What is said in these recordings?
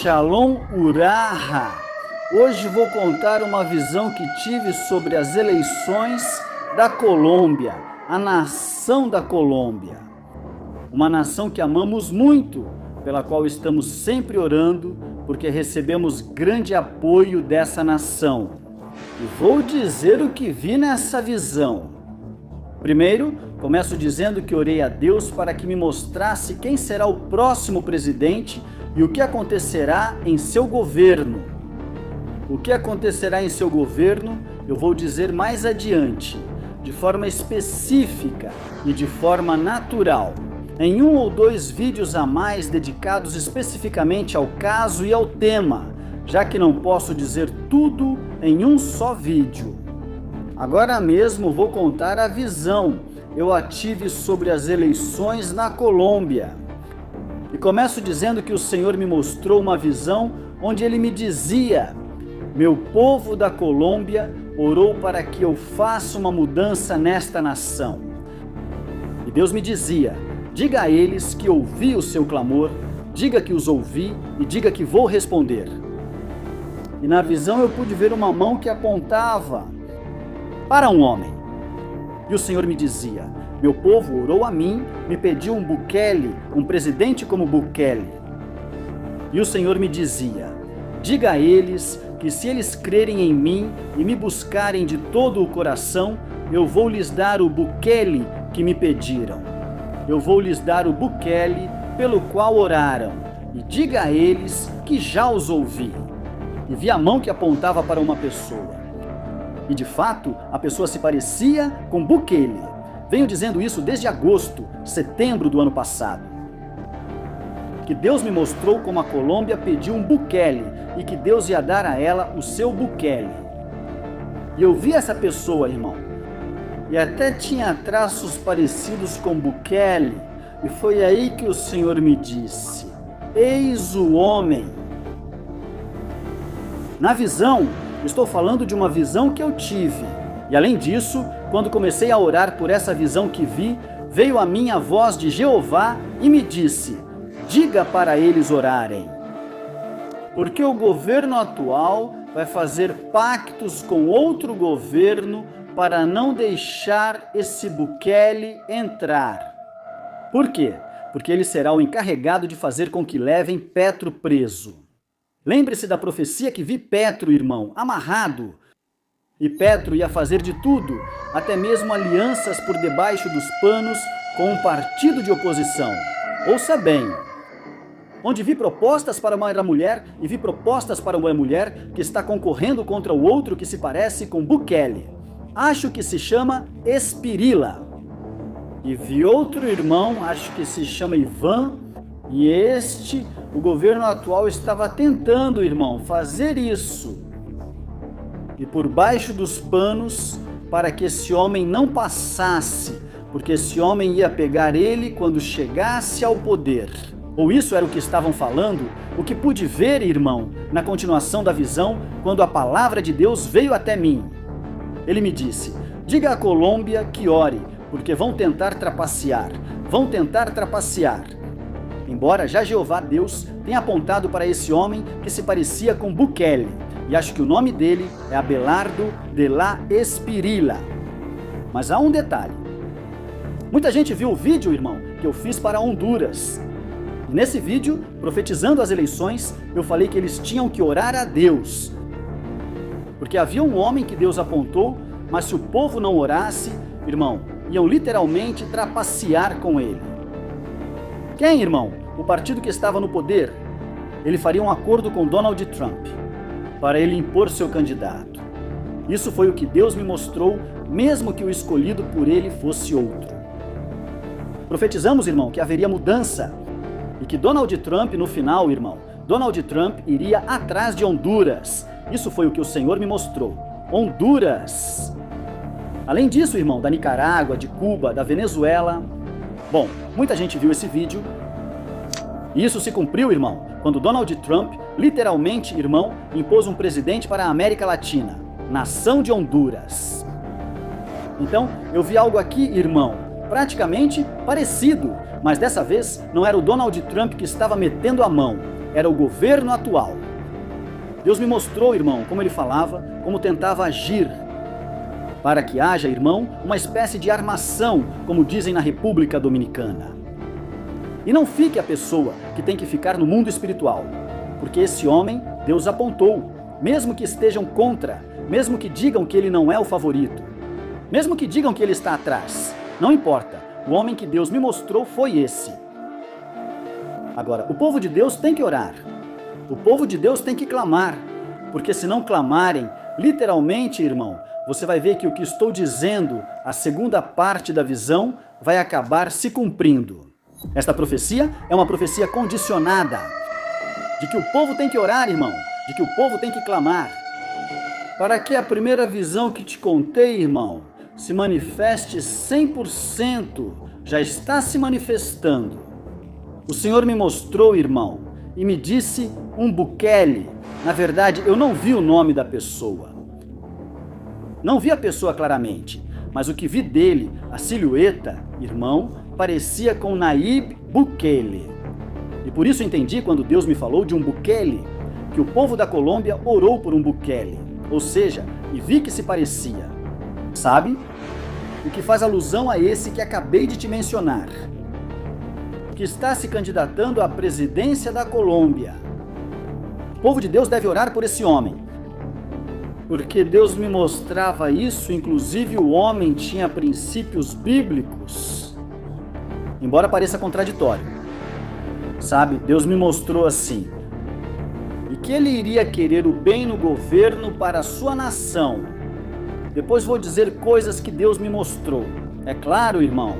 Shalom Uraha! Hoje vou contar uma visão que tive sobre as eleições da Colômbia, a nação da Colômbia. Uma nação que amamos muito, pela qual estamos sempre orando, porque recebemos grande apoio dessa nação. E vou dizer o que vi nessa visão. Primeiro, começo dizendo que orei a Deus para que me mostrasse quem será o próximo presidente e o que acontecerá em seu governo. O que acontecerá em seu governo, eu vou dizer mais adiante, de forma específica e de forma natural, em 1 ou 2 vídeos a mais dedicados especificamente ao caso e ao tema, já que não posso dizer tudo em um só vídeo. Agora mesmo vou contar a visão eu a tive sobre as eleições na Colômbia. E começo dizendo que o Senhor me mostrou uma visão onde Ele me dizia: meu povo da Colômbia orou para que eu faça uma mudança nesta nação. E Deus me dizia: diga a eles que ouvi o seu clamor, diga que os ouvi e diga que vou responder. E na visão eu pude ver uma mão que apontava para um homem. E o Senhor me dizia: meu povo orou a mim, me pediu um Bukele, um presidente como Bukele. E o Senhor me dizia: diga a eles que se eles crerem em mim e me buscarem de todo o coração, eu vou lhes dar o Bukele que me pediram. Eu vou lhes dar o Bukele pelo qual oraram. E diga a eles que já os ouvi. E vi a mão que apontava para uma pessoa. E de fato, a pessoa se parecia com Bukele. Venho dizendo isso desde agosto, setembro do ano passado. Que Deus me mostrou como a Colômbia pediu um Bukele e que Deus ia dar a ela o seu Bukele. E eu vi essa pessoa, irmão, e até tinha traços parecidos com Bukele, e foi aí que o Senhor me disse: eis o homem. Na visão, estou falando de uma visão que eu tive. E além disso, quando comecei a orar por essa visão que vi, veio a mim a voz de Jeová e me disse: diga para eles orarem. Porque o governo atual vai fazer pactos com outro governo para não deixar esse Bukele entrar. Por quê? Porque ele será o encarregado de fazer com que levem Petro preso. Lembre-se da profecia que vi Petro, irmão, amarrado. E Petro ia fazer de tudo, até mesmo alianças por debaixo dos panos com um partido de oposição. Ouça bem. Onde vi propostas para uma mulher e vi propostas para uma mulher que está concorrendo contra o outro que se parece com Bukele. Acho que se chama Espirila. E vi outro irmão, acho que se chama Ivan, e o governo atual estava tentando, irmão, fazer isso. E por baixo dos panos, para que esse homem não passasse, porque esse homem ia pegar ele quando chegasse ao poder. Ou isso era o que estavam falando, o que pude ver, irmão, na continuação da visão, quando a palavra de Deus veio até mim. Ele me disse: diga à Colômbia que ore, porque vão tentar trapacear. Embora já Jeová Deus tenha apontado para esse homem que se parecia com Bukele, e acho que o nome dele é Abelardo de la Espirila. Mas há um detalhe. Muita gente viu o vídeo, irmão, que eu fiz para Honduras. E nesse vídeo, profetizando as eleições, eu falei que eles tinham que orar a Deus. Porque havia um homem que Deus apontou, mas se o povo não orasse, irmão, iam literalmente trapacear com ele. Quem, irmão? O partido que estava no poder. Ele faria um acordo com Donald Trump para ele impor seu candidato. Isso foi o que Deus me mostrou, mesmo que o escolhido por ele fosse outro. Profetizamos, irmão, que haveria mudança e que Donald Trump, no final, irmão, Donald Trump iria atrás de Honduras. Isso foi o que o Senhor me mostrou. Honduras. Além disso, irmão, da Nicarágua, de Cuba, da Venezuela. Bom, muita gente viu esse vídeo. E isso se cumpriu, irmão, quando Donald Trump, literalmente, irmão, impôs um presidente para a América Latina, nação de Honduras. Então, eu vi algo aqui, irmão, praticamente parecido, mas dessa vez não era o Donald Trump que estava metendo a mão, era o governo atual. Deus me mostrou, irmão, como ele falava, como tentava agir, para que haja, irmão, uma espécie de armação, como dizem na República Dominicana. E não fique a pessoa que tem que ficar no mundo espiritual, porque esse homem Deus apontou, mesmo que estejam contra, mesmo que digam que ele não é o favorito, mesmo que digam que ele está atrás, não importa, o homem que Deus me mostrou foi esse. Agora, o povo de Deus tem que orar, o povo de Deus tem que clamar, porque se não clamarem, literalmente, irmão, você vai ver que o que estou dizendo, a segunda parte da visão, vai acabar se cumprindo. Esta profecia é uma profecia condicionada, de que o povo tem que orar, irmão, de que o povo tem que clamar, para que a primeira visão que te contei, irmão, se manifeste 100%, já está se manifestando. O Senhor me mostrou, irmão, e me disse um Bukele. Na verdade, eu não vi o nome da pessoa. Não vi a pessoa claramente, mas o que vi dele, a silhueta, irmão, parecia com Nayib Bukele. E por isso entendi, quando Deus me falou de um Bukele, que o povo da Colômbia orou por um Bukele. Ou seja, e vi que se parecia. Sabe? O que faz alusão a esse que acabei de te mencionar, que está se candidatando à presidência da Colômbia. O povo de Deus deve orar por esse homem, porque Deus me mostrava isso, inclusive o homem tinha princípios bíblicos, embora pareça contraditório. Sabe, Deus me mostrou assim, e que ele iria querer o bem no governo para a sua nação. Depois vou dizer coisas que Deus me mostrou. É claro, irmão,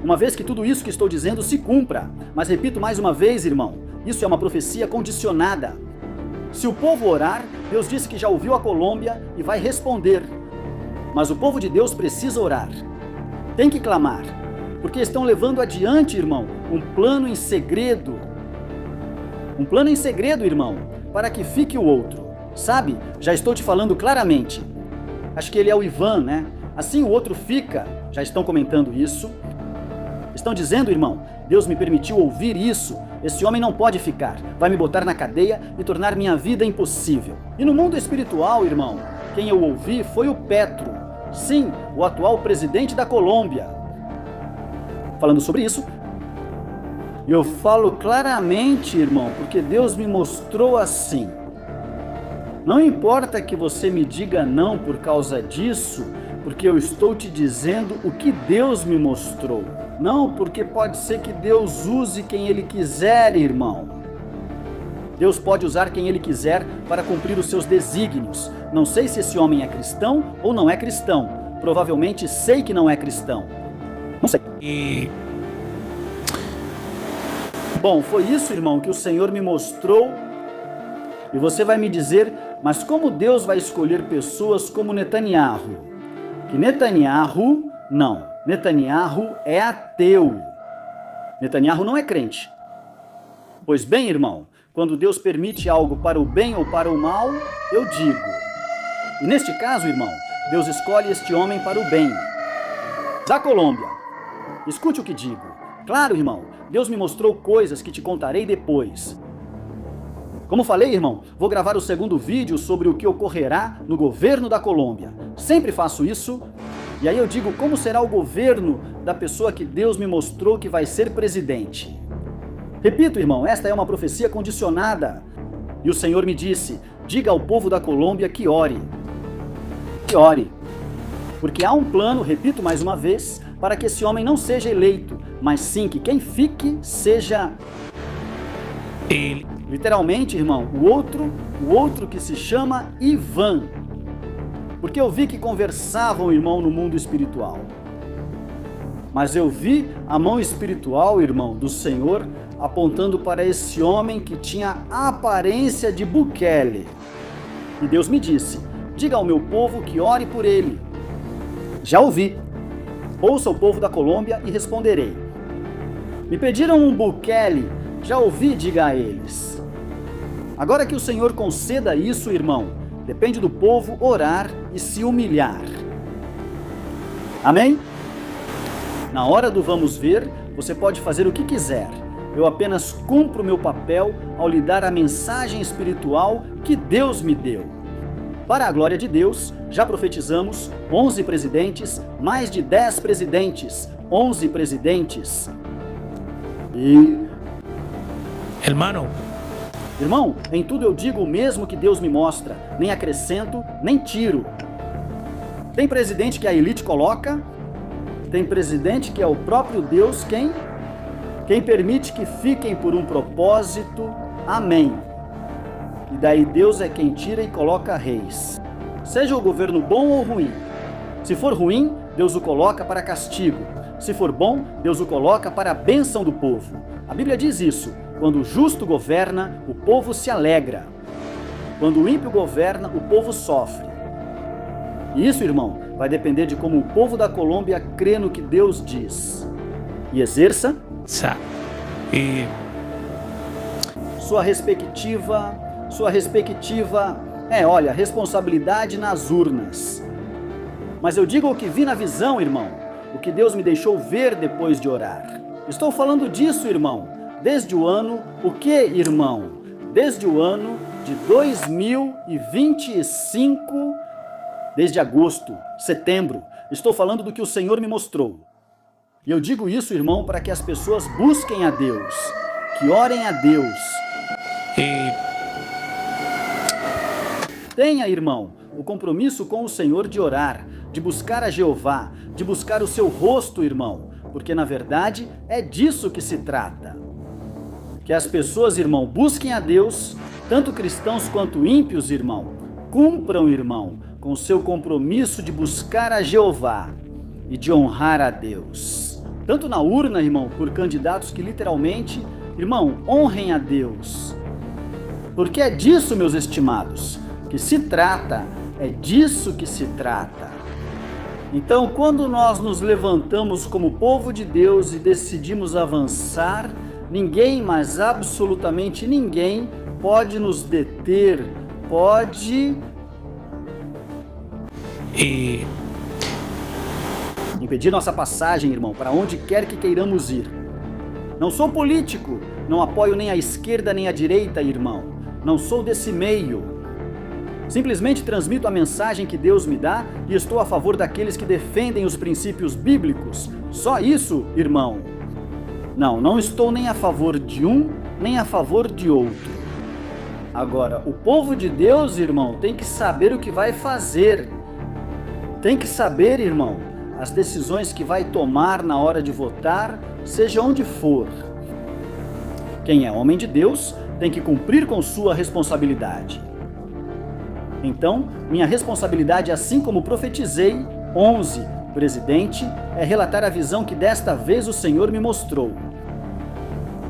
uma vez que tudo isso que estou dizendo se cumpra. Mas repito mais uma vez, irmão, isso é uma profecia condicionada. Se o povo orar, Deus disse que já ouviu a Colômbia e vai responder. Mas o povo de Deus precisa orar. Tem que clamar, porque estão levando adiante, irmão, um plano em segredo. Um plano em segredo, irmão, para que fique o outro. Sabe? Já estou te falando claramente. Acho que ele é o Ivan, né? Assim o outro fica. Já estão comentando isso. Estão dizendo, irmão, Deus me permitiu ouvir isso. Esse homem não pode ficar. Vai me botar na cadeia e tornar minha vida impossível. E no mundo espiritual, irmão, quem eu ouvi foi o Petro. Sim, o atual presidente da Colômbia. Falando sobre isso, eu falo claramente, irmão, porque Deus me mostrou assim. Não importa que você me diga não por causa disso, porque eu estou te dizendo o que Deus me mostrou. Não, porque pode ser que Deus use quem Ele quiser, irmão. Deus pode usar quem Ele quiser para cumprir os seus desígnios. Não sei se esse homem é cristão ou não é cristão. Provavelmente sei que não é cristão. Não sei. Bom, foi isso, irmão, que o Senhor me mostrou. E você vai me dizer, mas como Deus vai escolher pessoas como Netanyahu? Que Netanyahu, não. Netanyahu é ateu. Netanyahu não é crente. Pois bem, irmão, quando Deus permite algo para o bem ou para o mal, eu digo. E neste caso, irmão, Deus escolhe este homem para o bem. Da Colômbia. Escute o que digo. Claro, irmão, Deus me mostrou coisas que te contarei depois. Como falei, irmão, vou gravar o segundo vídeo sobre o que ocorrerá no governo da Colômbia. Sempre faço isso. E aí eu digo como será o governo da pessoa que Deus me mostrou que vai ser presidente. Repito, irmão, esta é uma profecia condicionada. E o Senhor me disse, diga ao povo da Colômbia que ore. Que ore. Porque há um plano, repito mais uma vez, para que esse homem não seja eleito, mas sim que quem fique seja ele. Literalmente, irmão, o outro que se chama Ivan. Porque eu vi que conversavam, irmão, no mundo espiritual. Mas eu vi a mão espiritual, irmão, do Senhor apontando para esse homem que tinha a aparência de Bukele. E Deus me disse, diga ao meu povo que ore por ele. Já ouvi. Ouça o povo da Colômbia e responderei. Me pediram um Bukele, já ouvi, diga a eles. Agora que o Senhor conceda isso, irmão, depende do povo orar e se humilhar. Amém? Na hora do vamos ver, você pode fazer o que quiser, Eu apenas cumpro o meu papel ao lhe dar a mensagem espiritual que Deus me deu. Para a glória de Deus, já profetizamos 11 presidentes, mais de 10 presidentes, 11 presidentes. Irmão, em tudo eu digo o mesmo que Deus me mostra, nem acrescento, nem tiro. Tem presidente que a elite coloca, tem presidente que é o próprio Deus quem permite que fiquem por um propósito. Amém. E daí Deus é quem tira e coloca reis. Seja o governo bom ou ruim. Se for ruim, Deus o coloca para castigo. Se for bom, Deus o coloca para a bênção do povo. A Bíblia diz isso: quando o justo governa, o povo se alegra. Quando o ímpio governa, o povo sofre. E isso, irmão, vai depender de como o povo da Colômbia crê no que Deus diz. E exerça sua respectiva responsabilidade nas urnas. Mas eu digo o que vi na visão, irmão, o que Deus me deixou ver depois de orar. Estou falando disso, irmão, desde o ano, Desde o ano de 2025, desde agosto, setembro, estou falando do que o Senhor me mostrou. E eu digo isso, irmão, para que as pessoas busquem a Deus, que orem a Deus. Tenha, irmão, o compromisso com o Senhor de orar, de buscar a Jeová, de buscar o seu rosto, irmão, porque na verdade é disso que se trata. Que as pessoas, irmão, busquem a Deus, tanto cristãos quanto ímpios, irmão, cumpram, irmão, com o seu compromisso de buscar a Jeová e de honrar a Deus. Tanto na urna, irmão, por candidatos que literalmente, irmão, honrem a Deus. Porque é disso, meus estimados, que se trata, é disso que se trata. Então, quando nós nos levantamos como povo de Deus e decidimos avançar, ninguém, mas absolutamente ninguém, pode nos deter, pode impedir nossa passagem, irmão, para onde quer que queiramos ir. Não sou político, não apoio nem a esquerda nem a direita, irmão. Não sou desse meio. Simplesmente transmito a mensagem que Deus me dá e estou a favor daqueles que defendem os princípios bíblicos. Só isso, irmão. Não estou nem a favor de um, nem a favor de outro. Agora, o povo de Deus, irmão, tem que saber o que vai fazer. Tem que saber, irmão, as decisões que vai tomar na hora de votar, seja onde for. Quem é homem de Deus tem que cumprir com sua responsabilidade. Então, minha responsabilidade, assim como profetizei, 11, presidente, é relatar a visão que desta vez o Senhor me mostrou.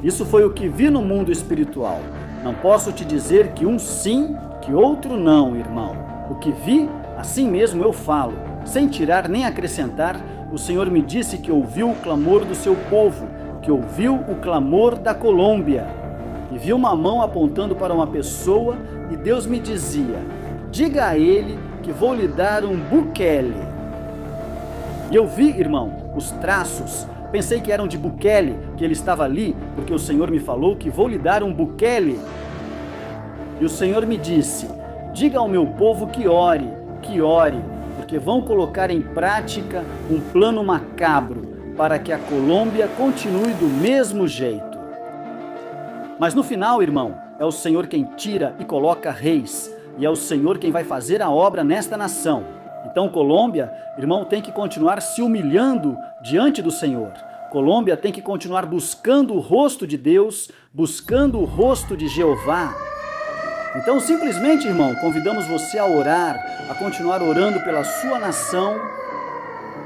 Isso foi o que vi no mundo espiritual. Não posso te dizer que um sim, que outro não, irmão. O que vi, assim mesmo eu falo, sem tirar nem acrescentar. O Senhor me disse que ouviu o clamor do seu povo, que ouviu o clamor da Colômbia. E vi uma mão apontando para uma pessoa e Deus me dizia: diga a ele que vou lhe dar um Bukele. E eu vi, irmão, os traços. Pensei que eram de Bukele, que ele estava ali, porque o Senhor me falou que vou lhe dar um Bukele. E o Senhor me disse: diga ao meu povo que ore, porque vão colocar em prática um plano macabro para que a Colômbia continue do mesmo jeito. Mas no final, irmão, é o Senhor quem tira e coloca reis, e é o Senhor quem vai fazer a obra nesta nação. Então Colômbia, irmão, tem que continuar se humilhando diante do Senhor. Colômbia tem que continuar buscando o rosto de Deus, buscando o rosto de Jeová. Então simplesmente, irmão, convidamos você a orar, a continuar orando pela sua nação,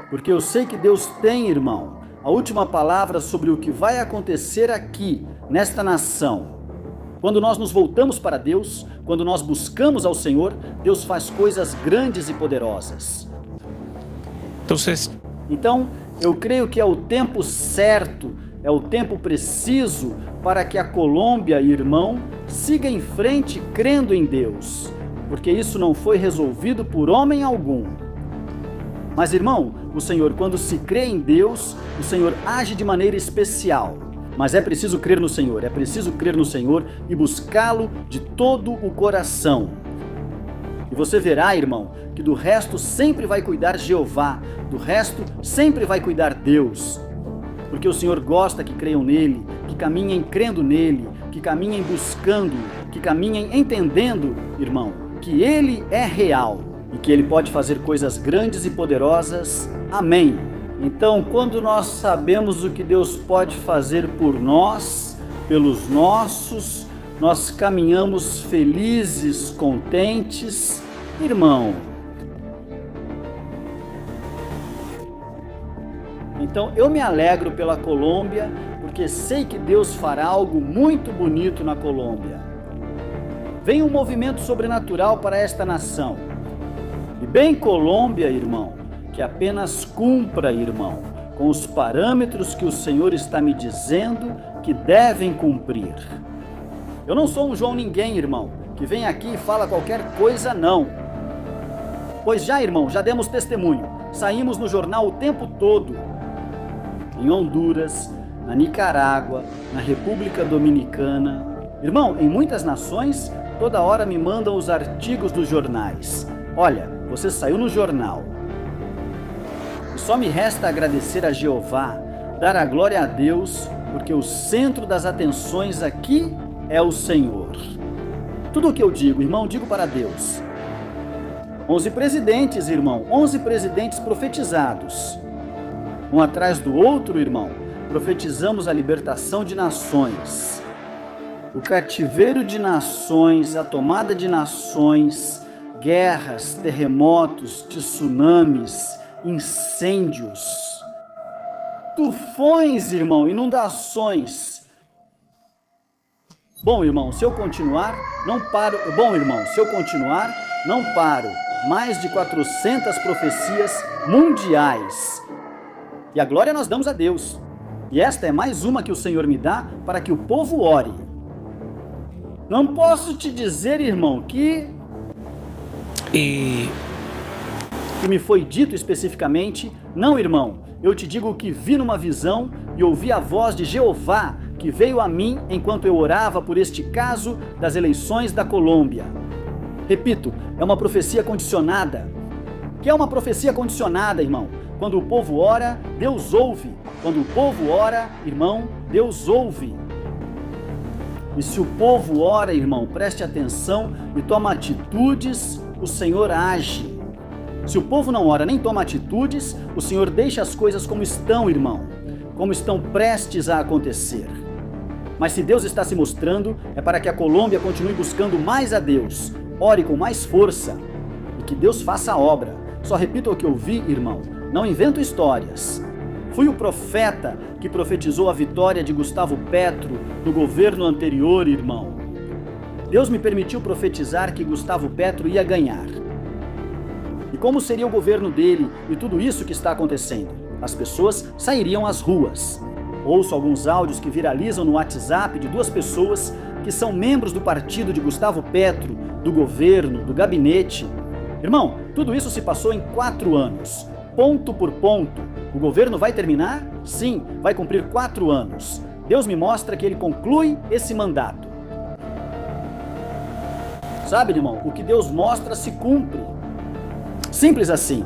porque eu sei que Deus tem, irmão, a última palavra sobre o que vai acontecer aqui, nesta nação. Quando nós nos voltamos para Deus, quando nós buscamos ao Senhor, Deus faz coisas grandes e poderosas. Então, eu creio que é o tempo certo, é o tempo preciso para que a Colômbia, irmão, siga em frente crendo em Deus, porque isso não foi resolvido por homem algum. Mas, irmão, o Senhor, quando se crê em Deus, o Senhor age de maneira especial. Mas é preciso crer no Senhor, é preciso crer no Senhor e buscá-lo de todo o coração. E você verá, irmão, que do resto sempre vai cuidar Jeová, do resto sempre vai cuidar Deus. Porque o Senhor gosta que creiam nele, que caminhem crendo nele, que caminhem buscando, que caminhem entendendo, irmão, que ele é real e que ele pode fazer coisas grandes e poderosas. Amém. Então, quando nós sabemos o que Deus pode fazer por nós, pelos nossos, nós caminhamos felizes, contentes, irmão. Então, eu me alegro pela Colômbia, porque sei que Deus fará algo muito bonito na Colômbia. Vem um movimento sobrenatural para esta nação. E bem, Colômbia, irmão, que apenas cumpra, irmão, com os parâmetros que o Senhor está me dizendo que devem cumprir. Eu não sou um João Ninguém, irmão, que vem aqui e fala qualquer coisa, não. Pois já, irmão, já demos testemunho. Saímos no jornal o tempo todo. Em Honduras, na Nicarágua, na República Dominicana. Irmão, em muitas nações, toda hora me mandam os artigos dos jornais. Olha, você saiu no jornal. E só me resta agradecer a Jeová, dar a glória a Deus, porque o centro das atenções aqui é o Senhor. Tudo o que eu digo, irmão, digo para Deus. 11 presidentes, irmão, 11 presidentes profetizados. Um atrás do outro, irmão, profetizamos a libertação de nações. O cativeiro de nações, a tomada de nações, guerras, terremotos, tsunamis, incêndios, tufões, irmão, inundações. Bom, irmão, se eu continuar, não paro. Bom, irmão, se eu continuar, não paro. Mais de 400 profecias mundiais. E a glória nós damos a Deus. E esta é mais uma que o Senhor me dá para que o povo ore. Não posso te dizer, irmão, que me foi dito especificamente. Não, irmão, eu te digo o que vi numa visão e ouvi a voz de Jeová que veio a mim enquanto eu orava por este caso das eleições da Colômbia. Repito, é uma profecia condicionada. Que é uma profecia condicionada, irmão? Quando o povo ora, Deus ouve. Quando o povo ora, irmão, Deus ouve. E se o povo ora, irmão, preste atenção e toma atitudes, o Senhor age. Se o povo não ora nem toma atitudes, o Senhor deixa as coisas como estão, irmão, como estão prestes a acontecer. Mas se Deus está se mostrando, é para que a Colômbia continue buscando mais a Deus, ore com mais força e que Deus faça a obra. Só repito o que eu vi, irmão, não invento histórias. Fui o profeta que profetizou a vitória de Gustavo Petro no governo anterior, irmão. Deus me permitiu profetizar que Gustavo Petro ia ganhar. E como seria o governo dele e tudo isso que está acontecendo? As pessoas sairiam às ruas. Ouço alguns áudios que viralizam no WhatsApp de 2 pessoas que são membros do partido de Gustavo Petro, do governo, do gabinete. Irmão, tudo isso se passou em 4 anos. Ponto por ponto. O governo vai terminar? Sim, vai cumprir 4 anos. Deus me mostra que ele conclui esse mandato. Sabe, irmão, o que Deus mostra se cumpre. Simples assim.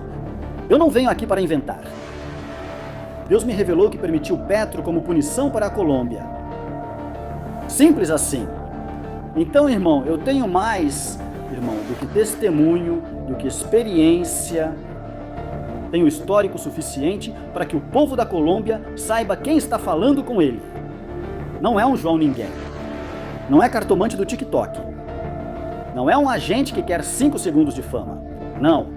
Eu não venho aqui para inventar. Deus me revelou que permitiu Petro como punição para a Colômbia. Simples assim. Então, irmão, eu tenho mais, irmão, do que testemunho, do que experiência. Tenho histórico suficiente para que o povo da Colômbia saiba quem está falando com ele. Não é um João Ninguém. Não é cartomante do TikTok. Não é um agente que quer 5 segundos de fama. Não.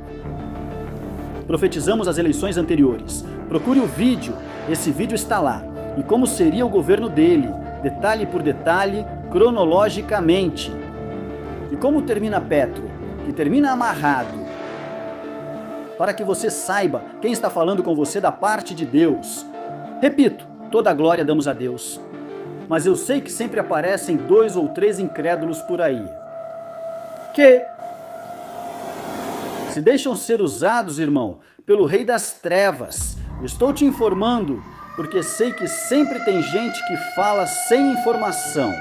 Profetizamos as eleições anteriores. Procure o vídeo. Esse vídeo está lá. E como seria o governo dele, detalhe por detalhe, cronologicamente. E como termina Petro? Que termina amarrado. Para que você saiba quem está falando com você da parte de Deus. Repito, toda a glória damos a Deus. Mas eu sei que sempre aparecem 2 ou 3 incrédulos por aí. Que se deixam ser usados, irmão, pelo rei das trevas. Estou te informando porque sei que sempre tem gente que fala sem informação.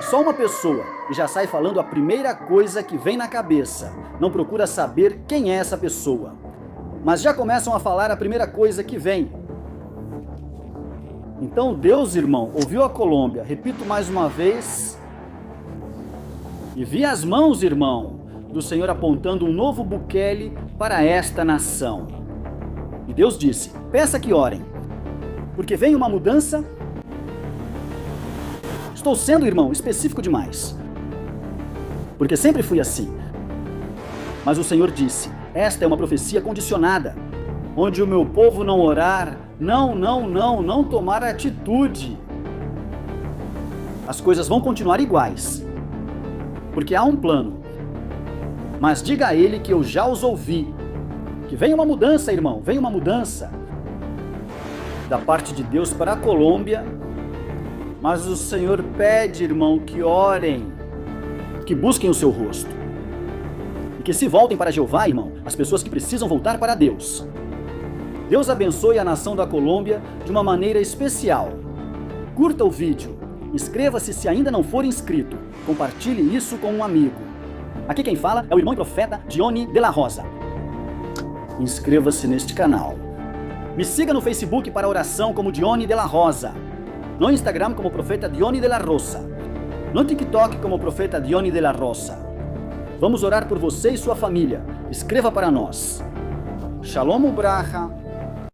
Só uma pessoa e já sai falando a primeira coisa que vem na cabeça. Não procura saber quem é essa pessoa, mas já começam a falar a primeira coisa que vem. Então Deus, irmão, ouviu a Colômbia, repito mais uma vez, e vi as mãos, irmão, do Senhor apontando um novo Bukele para esta nação. E Deus disse: peça que orem, porque vem uma mudança. Estou sendo, irmão, específico demais, porque sempre fui assim. Mas o Senhor disse: esta é uma profecia condicionada, onde o meu povo não orar, não tomar atitude, as coisas vão continuar iguais, porque há um plano. Mas diga a ele que eu já os ouvi, que vem uma mudança, irmão, vem uma mudança da parte de Deus para a Colômbia. Mas o Senhor pede, irmão, que orem, que busquem o seu rosto, e que se voltem para Jeová, irmão, as pessoas que precisam voltar para Deus. Deus abençoe a nação da Colômbia de uma maneira especial. Curta o vídeo, inscreva-se se ainda não for inscrito, compartilhe isso com um amigo. Aqui quem fala é o irmão e profeta Diony de la Rosa. Inscreva-se neste canal. Me siga no Facebook para oração como Diony de la Rosa, no Instagram como profeta Diony de la Rosa, no TikTok como profeta Diony de la Rosa. Vamos orar por você e sua família. Escreva para nós. Shalom Ubraha.